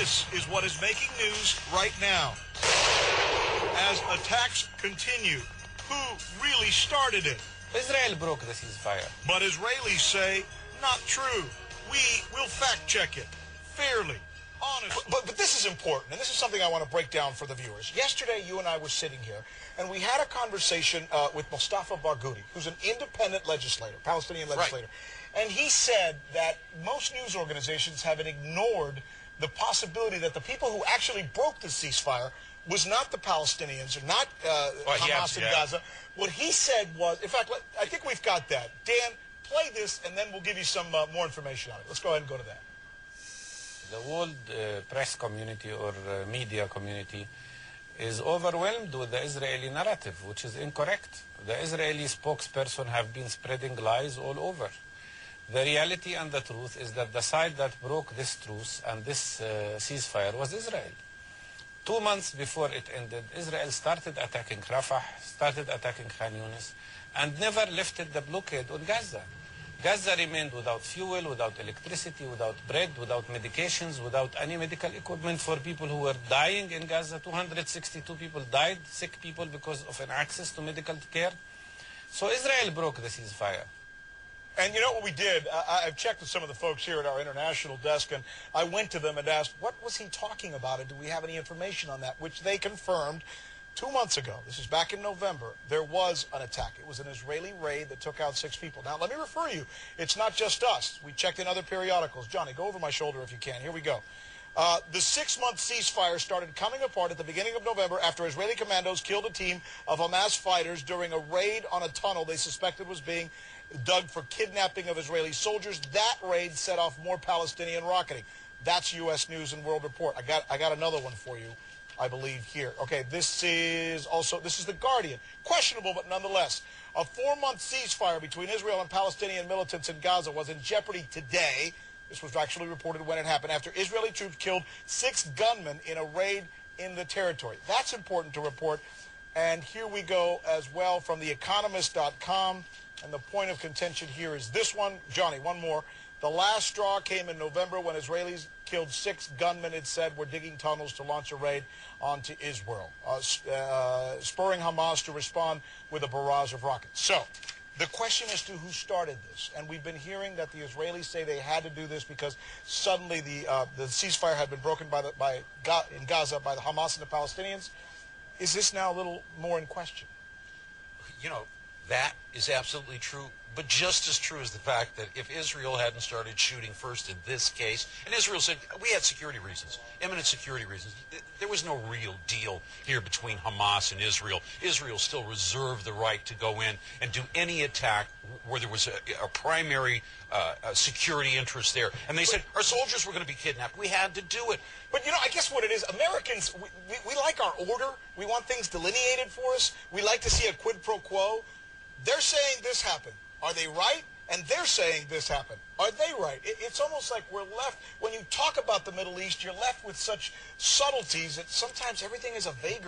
This is what is making news right now. As attacks continue, who really started it? Israel broke the ceasefire. But Israelis say, not true. We will fact-check it fairly, honestly. But this is important, and this is something I want to break down for the viewers. Yesterday, you and I were sitting here, and we had a conversation with Mustafa Barghouti, who's an independent legislator, Palestinian legislator. Right. And he said that most news organizations have ignored the possibility that the people who actually broke the ceasefire was not the Palestinians, or not Hamas in Gaza. What he said was, in fact, I think we've got that. Dan, play this, and then we'll give you some more information on it. Let's go ahead and go to that. The world press community or media community is overwhelmed with the Israeli narrative, which is incorrect. The Israeli spokesperson have been spreading lies all over. The reality and the truth is that the side that broke this truce and this ceasefire was Israel. 2 months before it ended, Israel started attacking Rafah, started attacking Khan Yunis, and never lifted the blockade on Gaza. Gaza remained without fuel, without electricity, without bread, without medications, without any medical equipment for people who were dying in Gaza. 262 people died, sick people, because of an access to medical care. So Israel broke the ceasefire. And you know what we did? I've checked with some of the folks here at our international desk, and I went to them and asked, what was he talking about, and do we have any information on that? Which they confirmed 2 months ago. This is back in November. There was an attack. It was an Israeli raid that took out 6 people. Now, let me refer you. It's not just us. We checked in other periodicals. Johnny, go over my shoulder if you can. Here we go. The 6-month ceasefire started coming apart at the beginning of November after Israeli commandos killed a team of Hamas fighters during a raid on a tunnel they suspected was being dug for kidnapping of Israeli soldiers. That raid set off more Palestinian rocketing. That's U.S. News and World Report. I got another one for you, I believe, here. Okay, this is The Guardian. Questionable, but nonetheless. A 4-month ceasefire between Israel and Palestinian militants in Gaza was in jeopardy today. This was actually reported when it happened after Israeli troops killed 6 gunmen in a raid in the territory. That's important to report. And here we go as well from theeconomist.com. And the point of contention here is this one. Johnny, one more. The last straw came in November when Israelis killed 6 gunmen, it said, were digging tunnels to launch a raid onto Israel, spurring Hamas to respond with a barrage of rockets. So the question is to who started this. And we've been hearing that the Israelis say they had to do this because suddenly the ceasefire had been broken in Gaza by the Hamas and the Palestinians. Is this now a little more in question? You know, that is absolutely true, but just as true is the fact that if Israel hadn't started shooting first in this case, and Israel said, we had security reasons, imminent security reasons, there was no real deal here between Hamas and Israel. Israel still reserved the right to go in and do any attack where there was a primary security interest there. And they said, our soldiers were going to be kidnapped. We had to do it. But, you know, I guess what it is, Americans, we like our order. We want things delineated for us. We like to see a quid pro quo. They're saying this happened. Are they right? And they're saying this happened. Are they right? It's almost like we're left, when you talk about the Middle East, you're left with such subtleties that sometimes everything is a vague